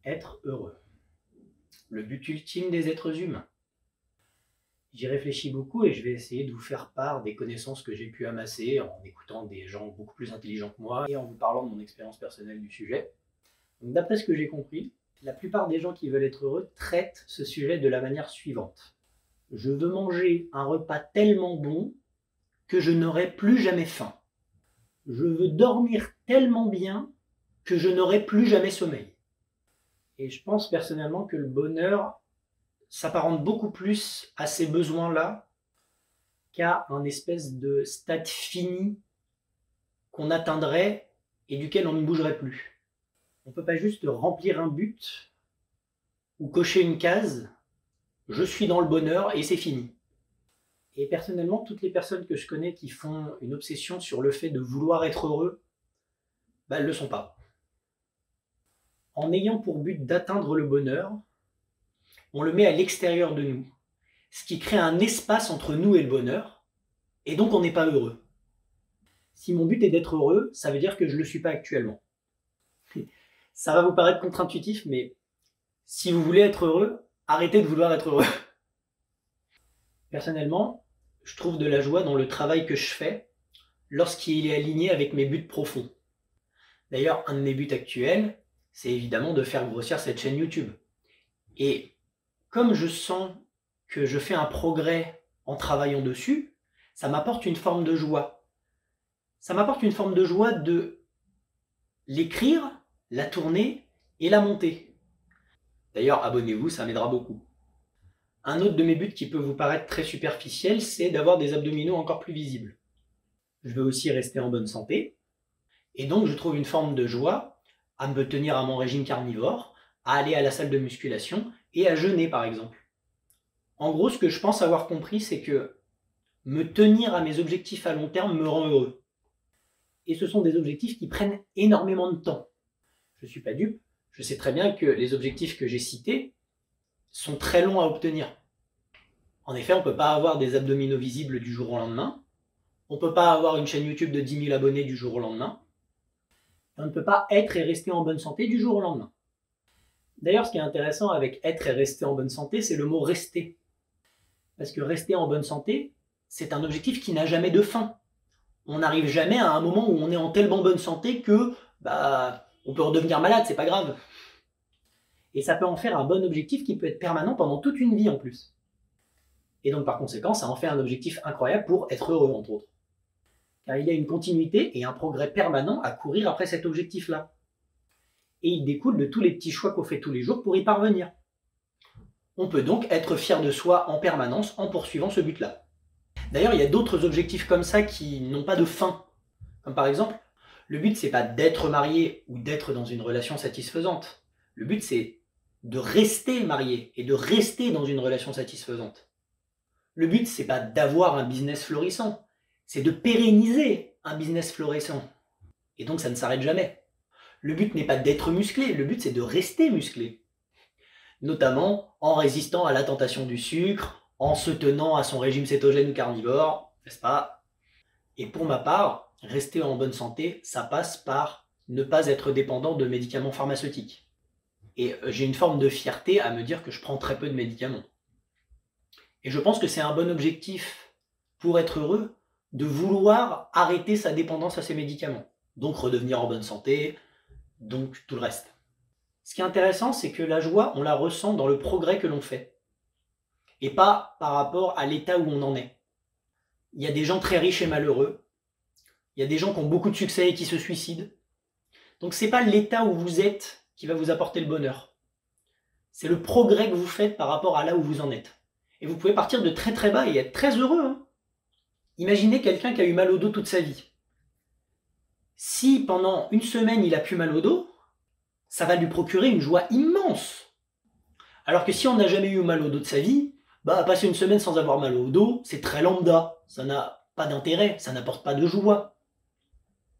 Être heureux. Le but ultime des êtres humains. J'y réfléchis beaucoup et je vais essayer de vous faire part des connaissances que j'ai pu amasser en écoutant des gens beaucoup plus intelligents que moi et en vous parlant de mon expérience personnelle du sujet. D'après ce que j'ai compris, la plupart des gens qui veulent être heureux traitent ce sujet de la manière suivante. Je veux manger un repas tellement bon que je n'aurai plus jamais faim. Je veux dormir tellement bien que je n'aurai plus jamais sommeil. Et je pense personnellement que le bonheur s'apparente beaucoup plus à ces besoins-là qu'à un espèce de stade fini qu'on atteindrait et duquel on ne bougerait plus. On ne peut pas juste remplir un but ou cocher une case, je suis dans le bonheur et c'est fini. Et personnellement, toutes les personnes que je connais qui font une obsession sur le fait de vouloir être heureux, elles ne le sont pas. En ayant pour but d'atteindre le bonheur, on le met à l'extérieur de nous, ce qui crée un espace entre nous et le bonheur, et donc on n'est pas heureux. Si mon but est d'être heureux, ça veut dire que je ne le suis pas actuellement. Ça va vous paraître contre-intuitif, mais si vous voulez être heureux, arrêtez de vouloir être heureux. Personnellement, je trouve de la joie dans le travail que je fais lorsqu'il est aligné avec mes buts profonds. D'ailleurs, un de mes buts actuels, c'est évidemment de faire grossir cette chaîne YouTube. Et comme je sens que je fais un progrès en travaillant dessus, ça m'apporte une forme de joie. Ça m'apporte une forme de joie de l'écrire, la tourner et la monter. D'ailleurs, abonnez-vous, ça m'aidera beaucoup. Un autre de mes buts qui peut vous paraître très superficiel, c'est d'avoir des abdominaux encore plus visibles. Je veux aussi rester en bonne santé, et donc je trouve une forme de joie à me tenir à mon régime carnivore, à aller à la salle de musculation et à jeûner par exemple. En gros, ce que je pense avoir compris, c'est que me tenir à mes objectifs à long terme me rend heureux. Et ce sont des objectifs qui prennent énormément de temps. Je ne suis pas dupe, je sais très bien que les objectifs que j'ai cités sont très longs à obtenir. En effet, on ne peut pas avoir des abdominaux visibles du jour au lendemain, on ne peut pas avoir une chaîne YouTube de 10 000 abonnés du jour au lendemain, on ne peut pas être et rester en bonne santé du jour au lendemain. D'ailleurs, ce qui est intéressant avec être et rester en bonne santé, c'est le mot rester. Parce que rester en bonne santé, c'est un objectif qui n'a jamais de fin. On n'arrive jamais à un moment où on est en tellement bonne santé que on peut redevenir malade, c'est pas grave. Et ça peut en faire un bon objectif qui peut être permanent pendant toute une vie en plus. Et donc par conséquent, ça en fait un objectif incroyable pour être heureux, entre autres. Car il y a une continuité et un progrès permanent à courir après cet objectif-là. Et il découle de tous les petits choix qu'on fait tous les jours pour y parvenir. On peut donc être fier de soi en permanence en poursuivant ce but-là. D'ailleurs, il y a d'autres objectifs comme ça qui n'ont pas de fin. Comme par exemple, le but c'est pas d'être marié ou d'être dans une relation satisfaisante. Le but c'est de rester marié et de rester dans une relation satisfaisante. Le but c'est pas d'avoir un business florissant, c'est de pérenniser un business florissant. Et donc ça ne s'arrête jamais. Le but n'est pas d'être musclé, le but c'est de rester musclé. Notamment en résistant à la tentation du sucre, en se tenant à son régime cétogène ou carnivore, n'est-ce pas? Et pour ma part, rester en bonne santé, ça passe par ne pas être dépendant de médicaments pharmaceutiques. Et j'ai une forme de fierté à me dire que je prends très peu de médicaments. Et je pense que c'est un bon objectif pour être heureux de vouloir arrêter sa dépendance à ces médicaments. Donc redevenir en bonne santé, donc tout le reste. Ce qui est intéressant, c'est que la joie, on la ressent dans le progrès que l'on fait. Et pas par rapport à l'état où on en est. Il y a des gens très riches et malheureux. Il y a des gens qui ont beaucoup de succès et qui se suicident. Donc c'est pas l'état où vous êtes qui va vous apporter le bonheur. C'est le progrès que vous faites par rapport à là où vous en êtes. Et vous pouvez partir de très très bas et être très heureux. Hein. Imaginez quelqu'un qui a eu mal au dos toute sa vie. Si pendant une semaine il a plus mal au dos, ça va lui procurer une joie immense. Alors que si on n'a jamais eu mal au dos de sa vie, passer une semaine sans avoir mal au dos, c'est très lambda. Ça n'a pas d'intérêt, ça n'apporte pas de joie.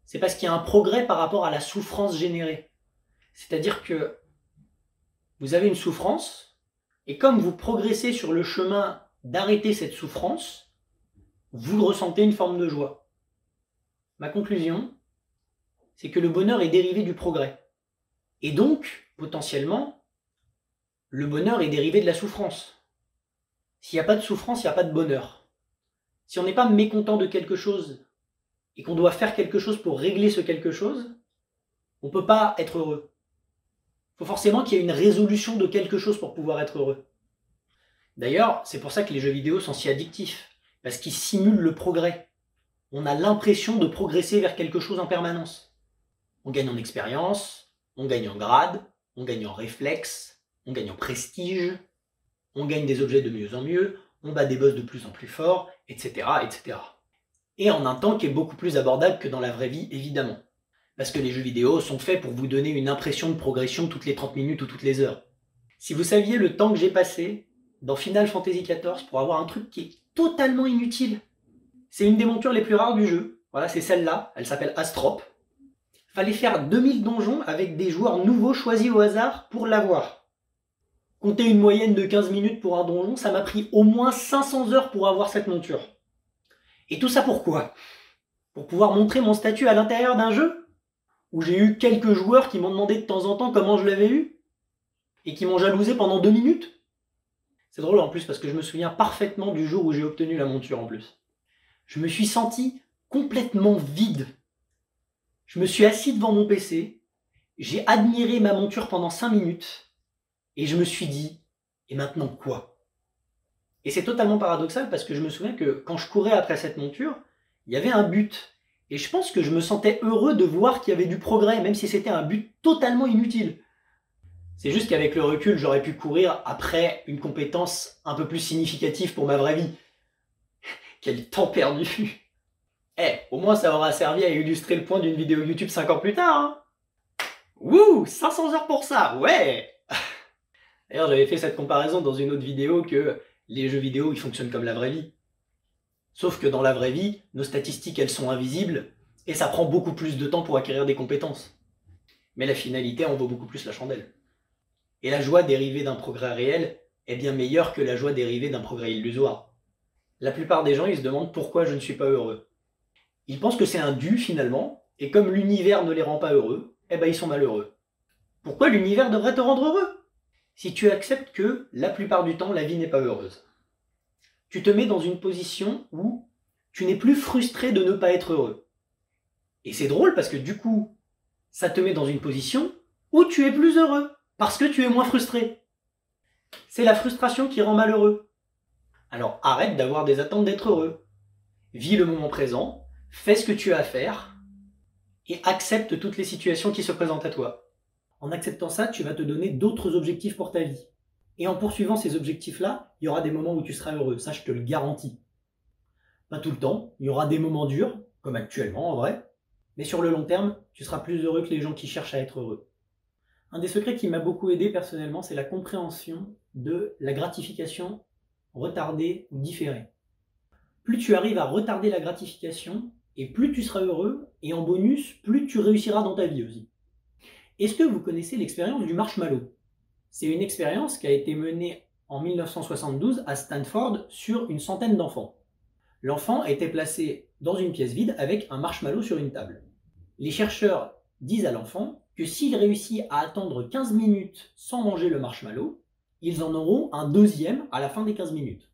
C'est parce qu'il y a un progrès par rapport à la souffrance générée. C'est-à-dire que vous avez une souffrance, et comme vous progressez sur le chemin d'arrêter cette souffrance, vous ressentez une forme de joie. Ma conclusion, c'est que le bonheur est dérivé du progrès. Et donc, potentiellement, le bonheur est dérivé de la souffrance. S'il n'y a pas de souffrance, il n'y a pas de bonheur. Si on n'est pas mécontent de quelque chose et qu'on doit faire quelque chose pour régler ce quelque chose, on ne peut pas être heureux. Il faut forcément qu'il y ait une résolution de quelque chose pour pouvoir être heureux. D'ailleurs, c'est pour ça que les jeux vidéo sont si addictifs, parce qu'ils simulent le progrès. On a l'impression de progresser vers quelque chose en permanence. On gagne en expérience, on gagne en grade, on gagne en réflexe, on gagne en prestige, on gagne des objets de mieux en mieux, on bat des boss de plus en plus forts, etc., etc. Et en un temps qui est beaucoup plus abordable que dans la vraie vie, évidemment. Parce que les jeux vidéo sont faits pour vous donner une impression de progression toutes les 30 minutes ou toutes les heures. Si vous saviez le temps que j'ai passé dans Final Fantasy XIV pour avoir un truc qui est totalement inutile. C'est une des montures les plus rares du jeu. Voilà, c'est celle-là, elle s'appelle Astrop. Fallait faire 2000 donjons avec des joueurs nouveaux choisis au hasard pour l'avoir. Compter une moyenne de 15 minutes pour un donjon, ça m'a pris au moins 500 heures pour avoir cette monture. Et tout ça pourquoi? Pour pouvoir montrer mon statut à l'intérieur d'un jeu où j'ai eu quelques joueurs qui m'ont demandé de temps en temps comment je l'avais eu et qui m'ont jalousé pendant 2 minutes. C'est drôle en plus parce que je me souviens parfaitement du jour où j'ai obtenu la monture en plus. Je me suis senti complètement vide. Je me suis assis devant mon PC, j'ai admiré ma monture pendant 5 minutes et je me suis dit, et maintenant quoi? Et c'est totalement paradoxal parce que je me souviens que quand je courais après cette monture, il y avait un but. Et je pense que je me sentais heureux de voir qu'il y avait du progrès, même si c'était un but totalement inutile. C'est juste qu'avec le recul, j'aurais pu courir après une compétence un peu plus significative pour ma vraie vie. Quel temps perdu! Au moins ça aura servi à illustrer le point d'une vidéo YouTube 5 ans plus tard, hein. Wouh, 500 heures pour ça, ouais! D'ailleurs, j'avais fait cette comparaison dans une autre vidéo que les jeux vidéo, ils fonctionnent comme la vraie vie. Sauf que dans la vraie vie, nos statistiques, elles sont invisibles, et ça prend beaucoup plus de temps pour acquérir des compétences. Mais la finalité en vaut beaucoup plus la chandelle. Et la joie dérivée d'un progrès réel est bien meilleure que la joie dérivée d'un progrès illusoire. La plupart des gens, ils se demandent pourquoi je ne suis pas heureux. Ils pensent que c'est un dû finalement, et comme l'univers ne les rend pas heureux, ils sont malheureux. Pourquoi l'univers devrait te rendre heureux? Si tu acceptes que, la plupart du temps, la vie n'est pas heureuse. Tu te mets dans une position où tu n'es plus frustré de ne pas être heureux. Et c'est drôle parce que du coup, ça te met dans une position où tu es plus heureux. Parce que tu es moins frustré. C'est la frustration qui rend malheureux. Alors arrête d'avoir des attentes d'être heureux. Vis le moment présent, fais ce que tu as à faire, et accepte toutes les situations qui se présentent à toi. En acceptant ça, tu vas te donner d'autres objectifs pour ta vie. Et en poursuivant ces objectifs-là, il y aura des moments où tu seras heureux, ça je te le garantis. Pas tout le temps, il y aura des moments durs, comme actuellement en vrai, mais sur le long terme, tu seras plus heureux que les gens qui cherchent à être heureux. Un des secrets qui m'a beaucoup aidé personnellement, c'est la compréhension de la gratification retardée ou différée. Plus tu arrives à retarder la gratification, et plus tu seras heureux, et en bonus, plus tu réussiras dans ta vie aussi. Est-ce que vous connaissez l'expérience du marshmallow? C'est une expérience qui a été menée en 1972 à Stanford sur une centaine d'enfants. L'enfant était placé dans une pièce vide avec un marshmallow sur une table. Les chercheurs disent à l'enfant que s'il réussit à attendre 15 minutes sans manger le marshmallow, ils en auront un deuxième à la fin des 15 minutes.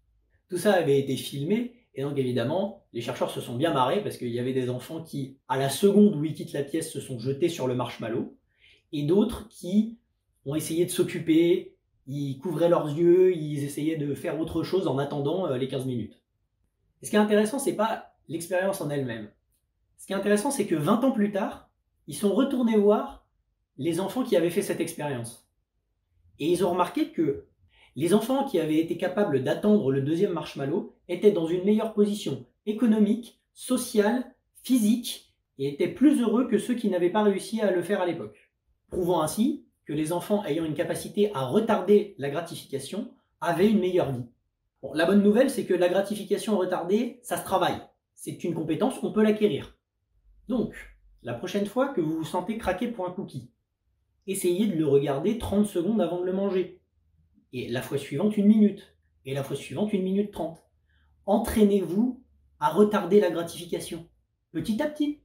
Tout ça avait été filmé, et donc évidemment, les chercheurs se sont bien marrés parce qu'il y avait des enfants qui, à la seconde où ils quittent la pièce, se sont jetés sur le marshmallow, et d'autres qui ont essayé de s'occuper, ils couvraient leurs yeux, ils essayaient de faire autre chose en attendant les 15 minutes. Et ce qui est intéressant, c'est pas l'expérience en elle-même. Ce qui est intéressant, c'est que 20 ans plus tard, ils sont retournés voir les enfants qui avaient fait cette expérience. Et ils ont remarqué que les enfants qui avaient été capables d'attendre le deuxième marshmallow étaient dans une meilleure position économique, sociale, physique, et étaient plus heureux que ceux qui n'avaient pas réussi à le faire à l'époque. Prouvant ainsi que les enfants ayant une capacité à retarder la gratification avaient une meilleure vie. Bon, la bonne nouvelle, c'est que la gratification retardée, ça se travaille. C'est une compétence, on peut l'acquérir. Donc, la prochaine fois que vous vous sentez craquer pour un cookie, essayez de le regarder 30 secondes avant de le manger. Et la fois suivante, 1 minute. Et la fois suivante, 1 minute 30. Entraînez-vous à retarder la gratification. Petit à petit.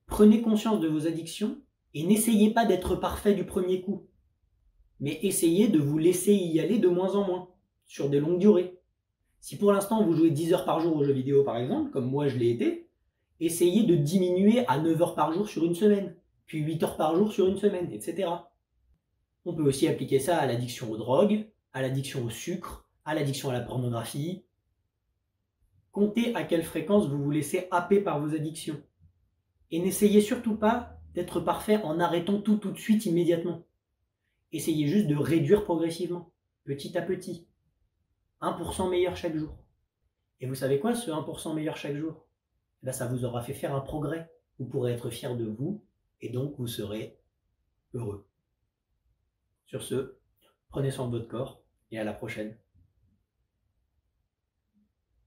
Prenez conscience de vos addictions Et n'essayez pas d'être parfait du premier coup, mais essayez de vous laisser y aller de moins en moins, sur des longues durées. Si pour l'instant vous jouez 10 heures par jour aux jeux vidéo par exemple, comme moi je l'ai été, essayez de diminuer à 9 heures par jour sur une semaine, puis 8 heures par jour sur une semaine, etc. On peut aussi appliquer ça à l'addiction aux drogues, à l'addiction au sucre, à l'addiction à la pornographie. Comptez à quelle fréquence vous vous laissez happer par vos addictions. Et n'essayez surtout pas d'être parfait en arrêtant tout de suite immédiatement. Essayez juste de réduire progressivement, petit à petit. 1% meilleur chaque jour. Et vous savez quoi, ce 1% meilleur chaque jour? Ça vous aura fait faire un progrès. Vous pourrez être fier de vous et donc vous serez heureux. Sur ce, prenez soin de votre corps et à la prochaine.